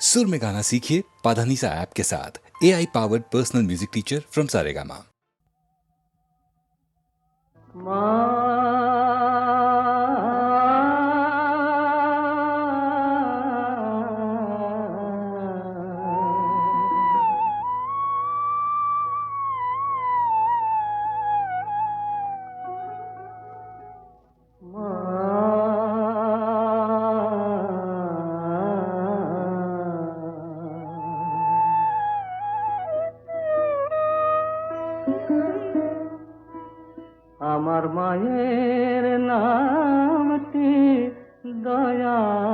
सुर में गाना सीखिए पाधानीसा ऐप के साथ। AI powered personal music teacher from Saregama. আমার মায়ের নামটি দয়াময়ী,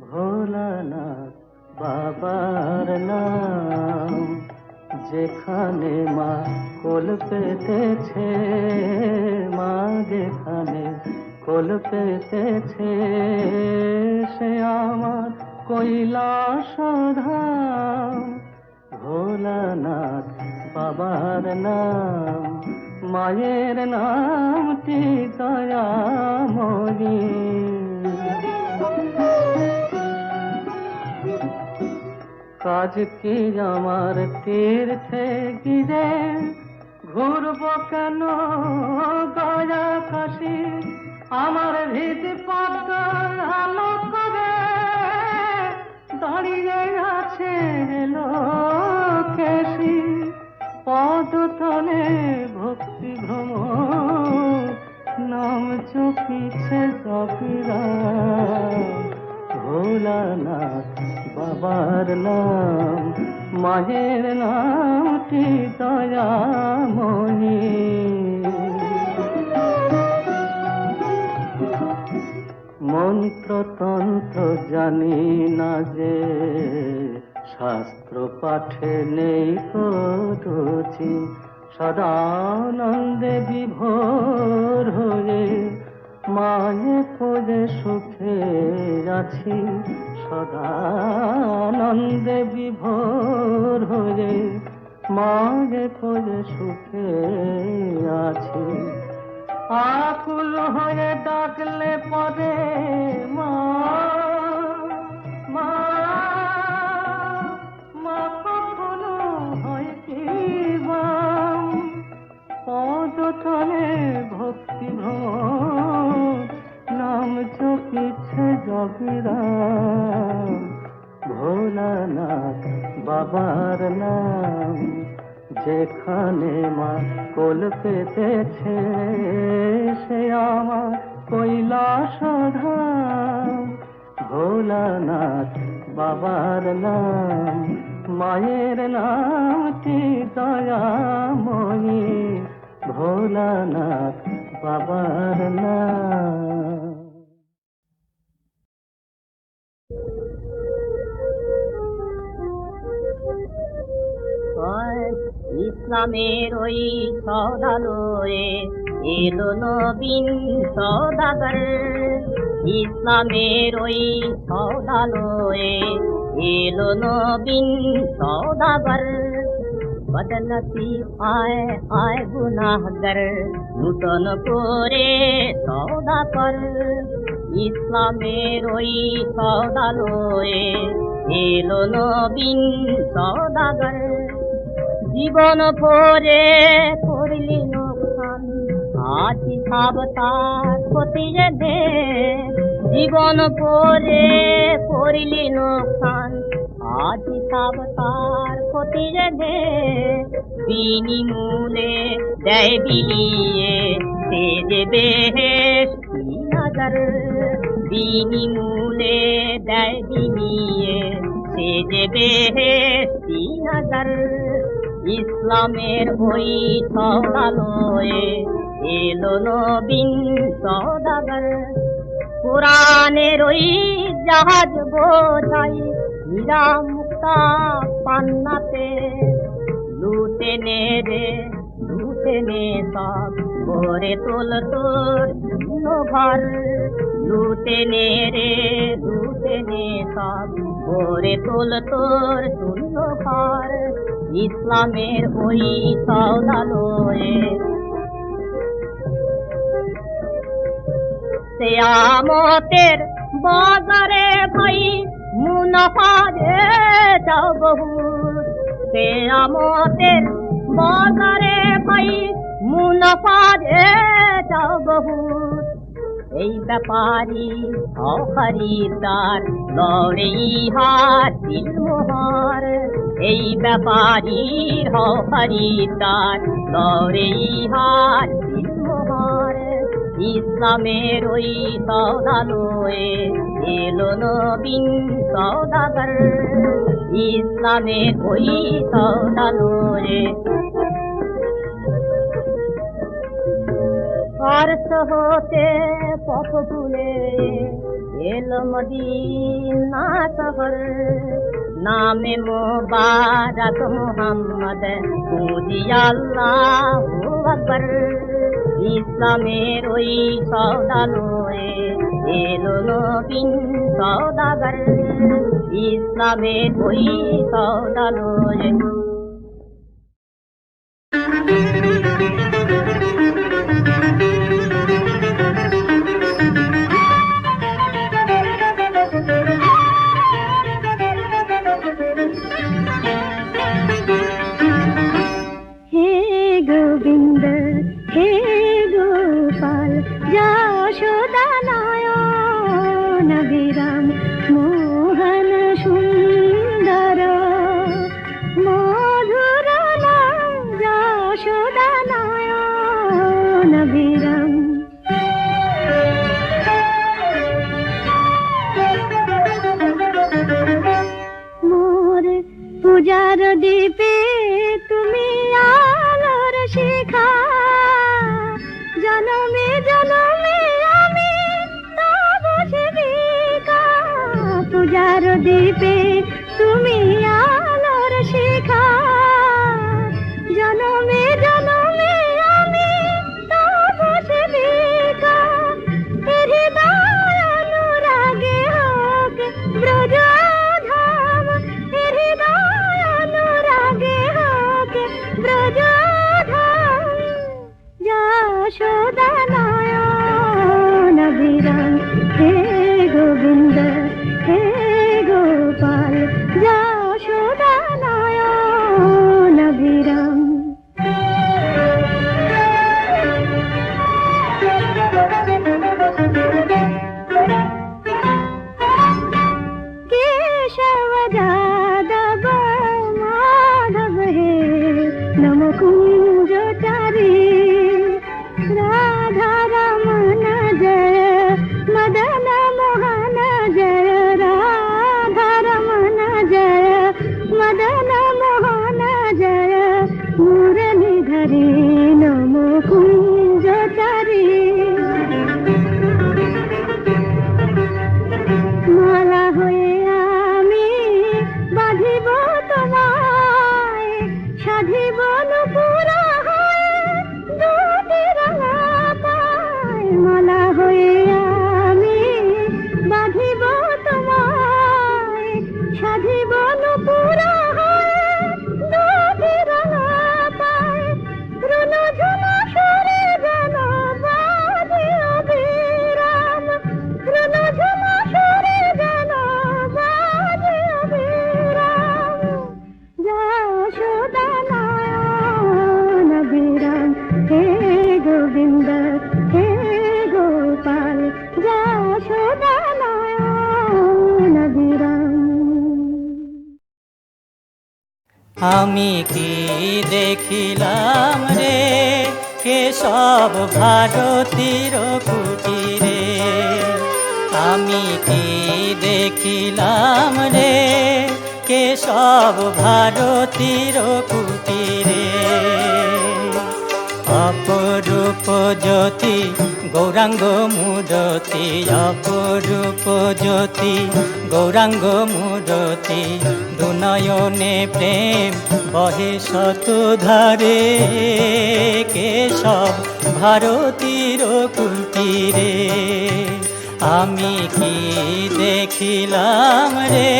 ভোলানাথ বাবার নাম। যেখানে মা কোল পেতেছে, মা যেখানে কোল পেতেছে, সে আমার কৈলাস ধাম। ভোলানাথ বাবার নাম, মায়ের নামটি দয়াময়ী। কাজ কি আমার তীর্থে গিরে, ঘুরব কেন গয়া কাশি। আমার হৃদ পদ্ম আলো করে দাঁড়িয়ে আছে লোকেশি। পদতলে ভক্তি ভ্রমর, নাম চকিছে কবিরা। ভোলানাথ বাবার নাম, মায়ের নামটি দয়াময়ী। মন্ত্রতন্ত্র জানি না যে, শাস্ত্র পাঠে নেই রুচি। সদানন্দে বিভোর হয়ে মায়ে কোলে সুখে আছি। সদানন্দে বিভোর হয়ে মায়ে কোলে সুখে আছি। আকুল হয়ে ডাকলে পরে মা, মা, মা কখনো হয় কি বাম। পদতলে ভক্তি ভ্রমর, নাম চকিছে জগিরাম। ভোলানাথ বাবার নাম, যেখানে মা কোল পেতেছে, সে আমার কৈলাস ধাম। ভোলানাথ বাবার নাম, মায়ের নামটি দয়াময়ী। ভোলানাথ বাবার নাম। ইসলামের ওই সদালয়ে এলো নবীন সদাগর। ইসলামের ওই সদালয়ে এলো নবীন সদাগর। বদনসি আয় আয় গুনাহগার, নূতন করে সওদা কর। ইসলামের ওই সদালয়ে এলো নবীন সদাগর। জীবন ভরে করলি নোকসান, আজ হিসাব তার খতিয়ে দে। জীবন ভরে করলি নোকসান, আজ হিসাব তার খতিয়ে দে। বিনিমূলে দেয় বিলিয়ে, সে যে বেহেশতি নজর। বিনিমূলে দেয় বিলিয়ে, সে যে বেহেশতি নজর। ইসলামের ওই সদালয়ে এলো নবীন সদাগর। কোরআনের ওই জাহাজ বোঝাই হীরা মুক্তা পান্নাতে। লুটে নে রে লুটে নে সব, ভরে তোল তোর ঘর। লুটে নে রে লুটে নে সব, ভরে তোল তোর শূন্য ঘর। ইসলামের ওই সদালয়ে কিয়ামতের বাজারে ভাই মুনাফা যে যাও বহুত কেয়ামতের বাজারে ভাই মুনাফা যে যাও বহুত এই ব্যাপারী খরিদার লড়ে ইহার দিল মোহর এই ব্যাপারীর খরিদার লড়ে ইহার দিল মোহর ইসলামের ওই সওদালয়ে এলো নবীন সওদাগর ইসলামের ওই সওদালয়ে পারস হতে পথ ভুলে এলো মদিনা শহর নামে মোবারক মুহাম্মদ মুজি আল্লাহু আকবার ইসলামের ওই সওদালয়ে এলো নবীন সওদাগর ইসলামের ওই সওদালয়ে পূজার দীপে তুমি আলোর শিখা জনমে জনমে আমি তব সেবিকা পূজার দীপে তুমি আলোর শিখা জনমে জনমে আমি তব সেবিকা হৃদয় অনুরাগে হোক ব্রজ হে গোবিন্দ হে গোপাল যশোদা নয়ন বিরাম केशव जादव माधव हे नम कुंज चारी राधा रमन जय मदन मोहन जय राधा रमन जय मदन मोहन जय मुरलीधरी नम कुंज चारी माला হয়ে আমি বাঁধিব তোমায় সাধিব নুপুরা হয়ে দুটি রাঙা পায় মালা হয়ে আমি বাঁধিব তোমায় সাধিব নুপুরা হয়ে দুটি রাঙা পায় রুন ঝুনা সরে যেন বাজে অবিরাম রুন ঝুনা সরে যেন বাজে অবিরাম যশোদা নয়ন বিরাম হে গোবিন্দ হে গোপাল যশোদা নয়ন বিরাম আমি কি দেখিলাম রে কেশব ভারতীর কুটিরে আমি কি দেখিলাম রে কেশব ভারতীর কুটিরে অপরূপ জ্যোতি গৌরাঙ্গ মূরতি অপরূপ জ্যোতি গৌরাঙ্গ মূরতি দুনয়নে প্রেম বহে শতধারে কেশব ভারতীর কুটিরে আমি কি দেখিলাম রে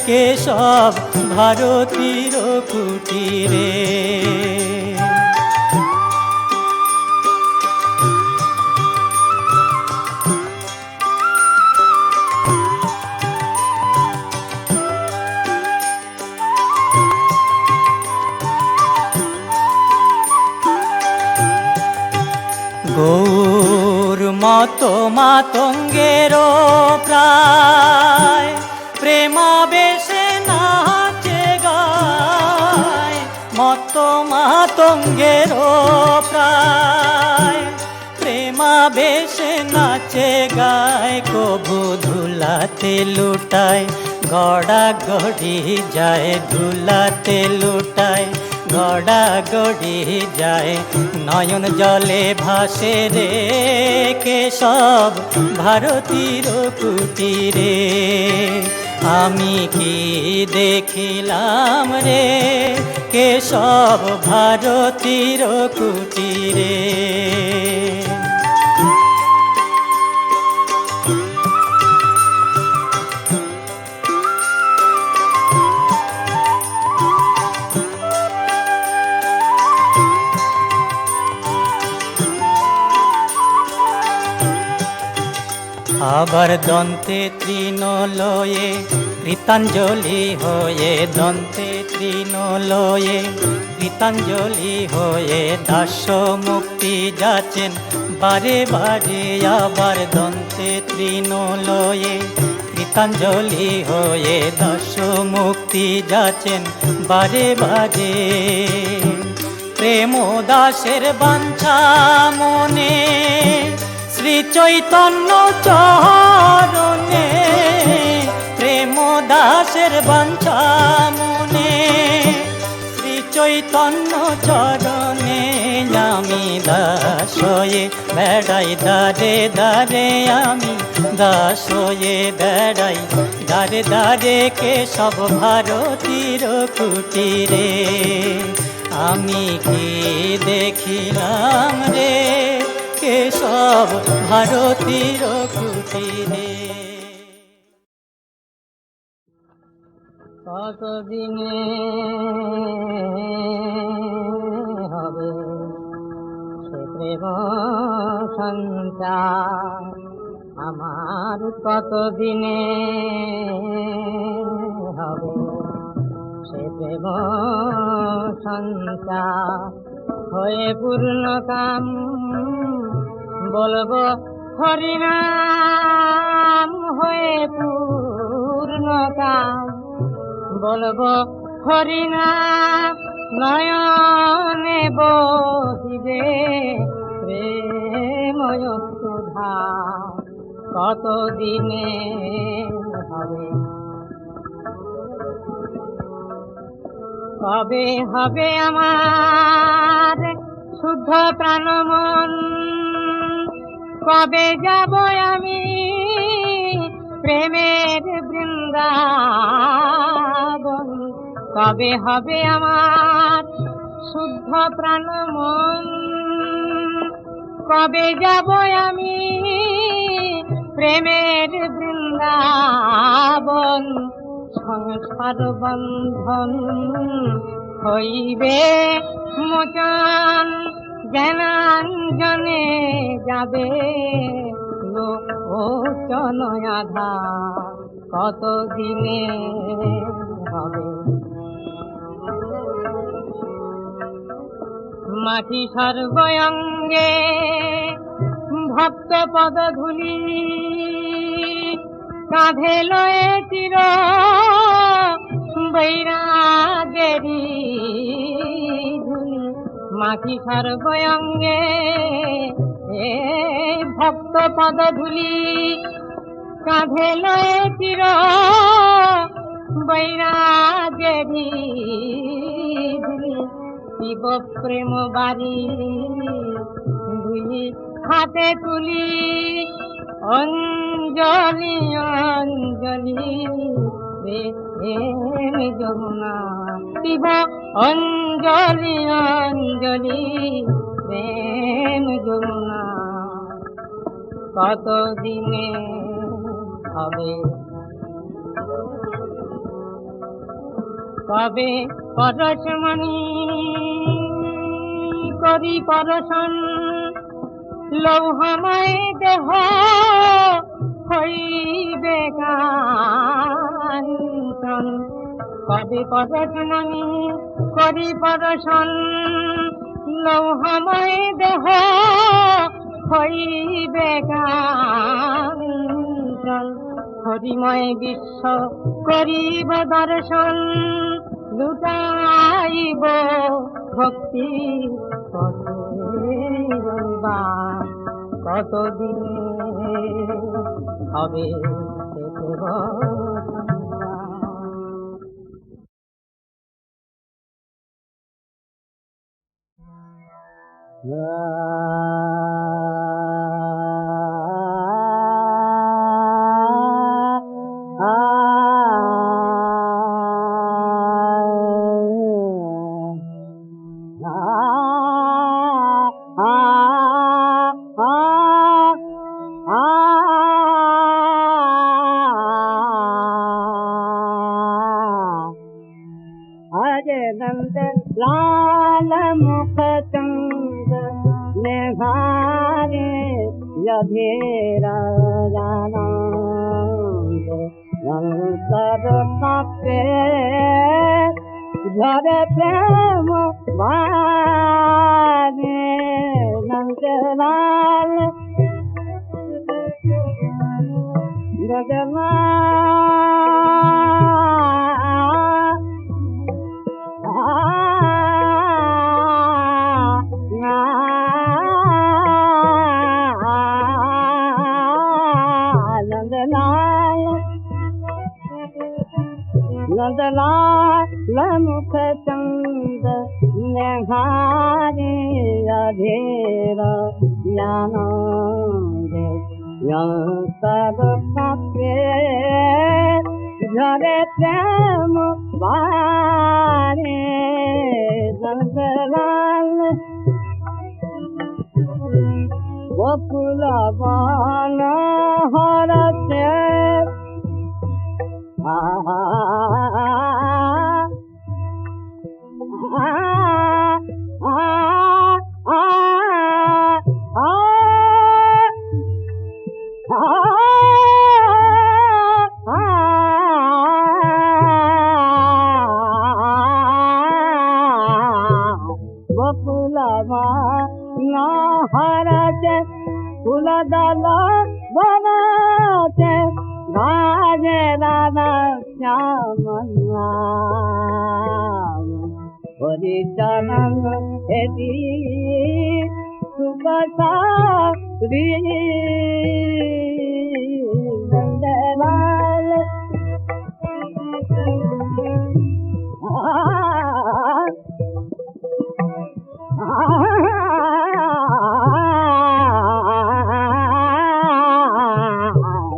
কেশব ভারতীর কুটিরে মাতঙ্গেরও প্রায় প্রেমাবেশে নাচে গায়, মত মাতঙ্গেরও প্রায় প্রেমাবেশে নাচে গায়, কবু ধুলাতে লুটায় গড়া গড়ি যায়, ধুলাতে লুটায় গড়া গড়ি যায়, নয়ন জলে ভাসে রে কেশব ভারতীর কুটিরে। আমি কি দেখিলাম রে কেশব ভারতীর কুটিরে। আবার দন্তে তৃণ লয়ে কৃতাঞ্জলি হয়ে, দন্তে তৃণ লয়ে কৃতাঞ্জলি হয়ে, দাস্য মুক্তি যাচেন বারে বারে। আবার দন্তে তৃণ লয়ে কৃতাঞ্জলি হয়ে, দাস্য মুক্তি যাচেন বারে বারে। প্রেম দাসের বাঞ্ছা মনে শ্রী চৈতন্য চরণে, প্রেম দাসের বাঞ্ছা মনে শ্রী চৈতন্য চরণে। আমি দাস হয়ে বেড়াই দারে দারে, আমি দাস হয়ে বেড়াই দারে দারে কেশব ভারতীর কুটিরে। আমি কি দেখিলাম রে কেশব ভারতীর কুটিরে। কতদিনে হবে সে প্রেম সঞ্চার, আমার কতদিনে হবে সে প্রেম সঞ্চার। হয়ে পূর্ণ কাম বলবো হরিনাম, হয়ে পূর্ণ কাম বলবো হরিনাম। নয়নে বহিবে প্রেময় সুধা, কতদিনে হবে কবে হবে আমার শুদ্ধ প্রাণ মন। কবে যাব আমি প্রেমের বৃন্দাবন। কবে হবে আমার শুদ্ধ প্রাণ মন। কবে যাব আমি প্রেমের বৃন্দাবন। সংসার বন্ধন হইবে মোচন, জ্ঞানাঞ্জনে যাবে লোচন আধার, কতদিনে হবে মাটি সর্বঙ্গে ভক্ত পদ ধুলি। কাঁধে লয়ে চির বৈরাগেরি ধুলি। মাটি সর্বঙ্গে ভক্ত পদ ধুলি। কাঁধে লয়ে চির বৈরাগেরি ধুলি। শিব প্রেম বাড়ি ধুলি হাতে তুলি। অঞ্জলি অঞ্জলি প্রেম যমুনা। শিব অঞ্জলি অঞ্জলি প্রেম যমুনা, কতদিনে হবে কবে পরশমণি করি পরশন। লৌহময় দেহ হইবে কাঞ্চন। কবে পরশমণি করি পরশন। লৌহময় দেহ হইবে গান হরিময় বিশ্ব করিব দর্শন লুটাইব ভক্তি কতদিন হবে পেতে नंद लाल मुख चंद निहारे यधेरा जानंद नंतर कापे झर प्रेम बारे नंद लाल गगना नंदलाल मुख चंद निहारे अधेरा ज्ञानंद सब पापे झरे प्रेम बारे नंदलाल गोकुल वन हरते हरते फूल दल बनते राजे राधा श्याम हरि चरण हेती सुबसा नंदलाल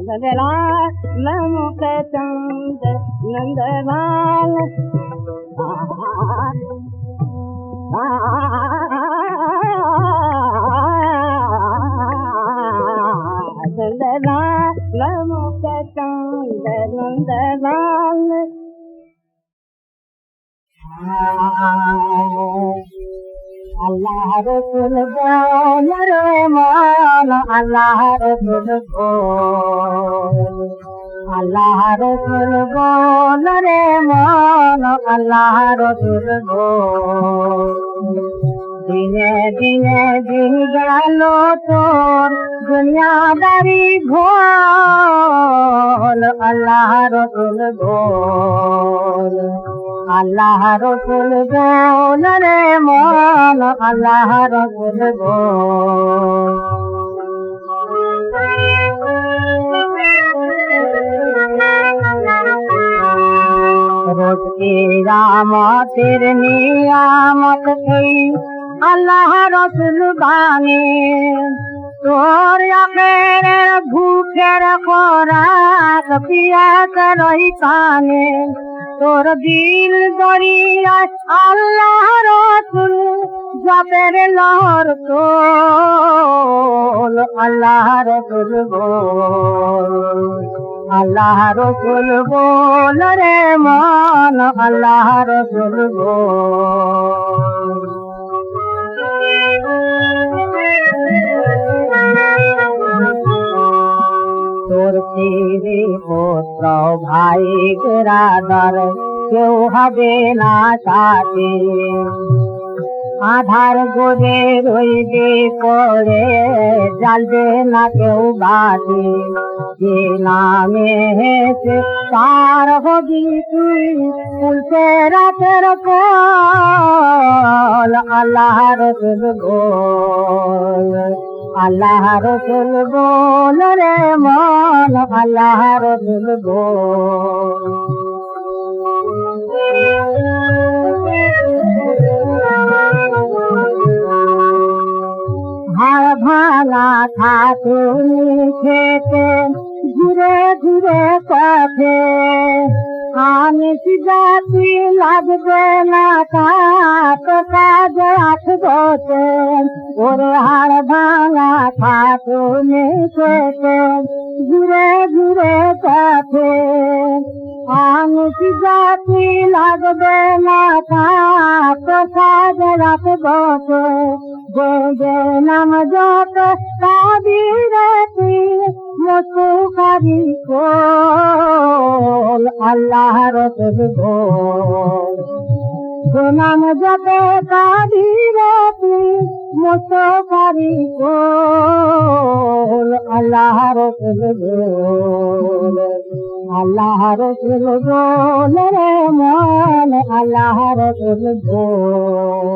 नंदलाल मुख चंद नंदलाल नंदलाल मुख चंद नंदलाल अल्लाह रसूल बोल रे मान अल्लाह रसूल बोल अल्लाह रसूल बोल रे मान अल्लाह रसूल बोल दिने दिने दिन गलो तोर दुनियादारी घोल अल्लाह रसूल बोल अल्लाह रसूल बोल रे मान अल्लाह रसूल बोल रोज की रामतेर नियामत थी अल्लाह रसूल बाने तोर अखेरे भूखेर खोराक पियास रही काने তোর দিল দরিয়ায় আল্লাহ রসুল জপের লহর তোল আল্লাহ রসুল বল আল্লাহ রসুল বল রে মন আল্লাহ রসুল বল তোর স্ত্রী পুত্র ভাই বেরাদার কেউ হবে না সাথে আধার গড়ে রইবে পড়ে, জ্বালবে না কেউ বাতি। যে নামে হেসে তার হবি তুই, ফুলছে রাতের কল। আল্লাহ রসুল বল, আল্লাহ রসুল বল রে মন, আল্লাহ রসুল বল। হাড় ভাঙা খাতুনি খেতে ঘুরে ঘুরে পথে, আনিস জাতি লাগবে না কাজ কাজে আসবতে। ওরে হাড় ভাঙা খাতুনি খেতে ঘুরে ঘুরে পথে, আনিস জাতি লাগবে না কাজ কাজে আসবতে। যে যে নাম যত কাদিরতি মুসুকারি কোল, আল্লাহ রসুল বল। যে নাম যত কাদিরতি মুসুকারি কোল, আল্লাহ রসুল বল। আল্লাহ রসুল বল রে মন, আল্লাহ রসুল বল।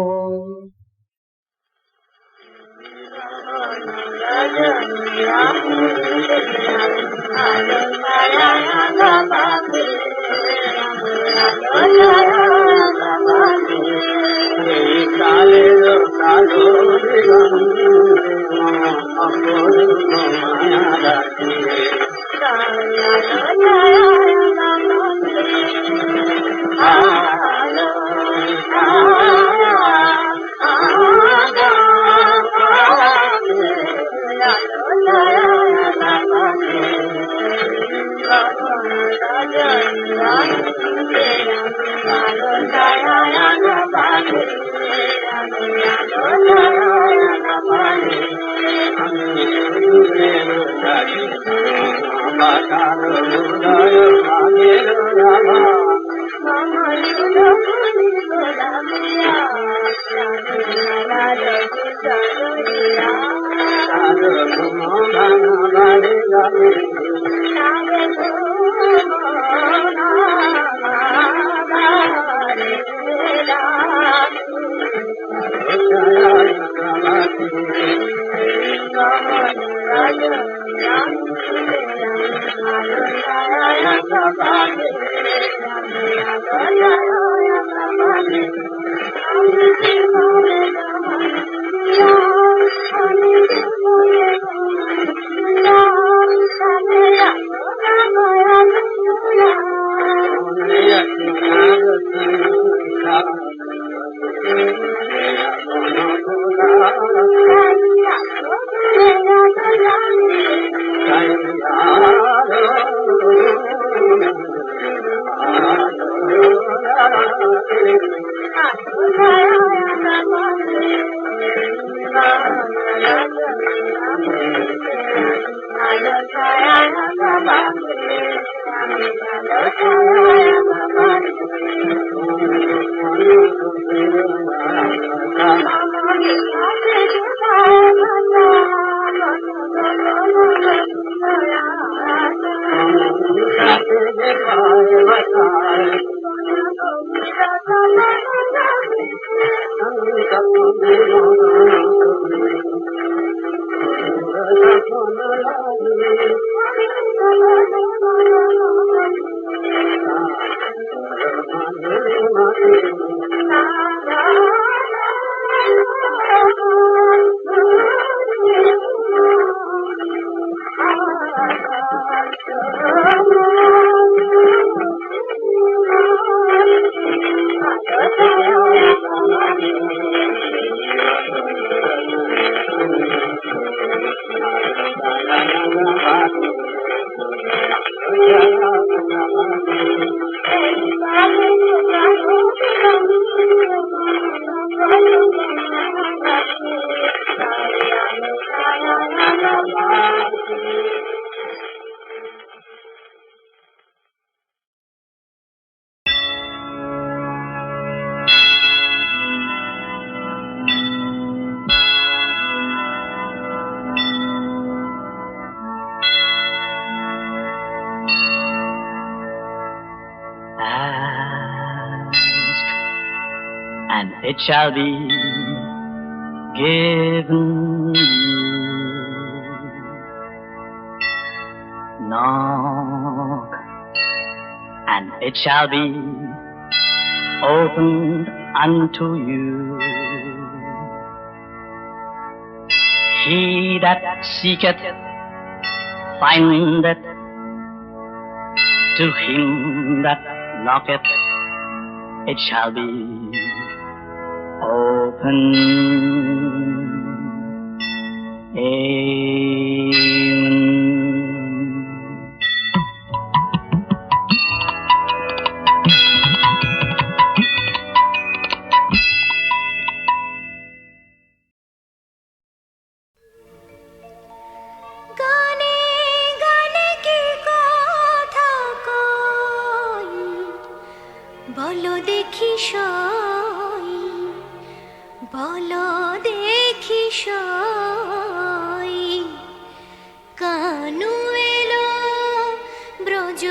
and it shall be given you. Knock, and it shall be opened unto you. He that seeketh findeth, to him that knocketh it shall be open. Amen. গানে গানে কি কথা কই, বলো দেখি সই, বলো দেখি সই। কানু এলো ব্রজ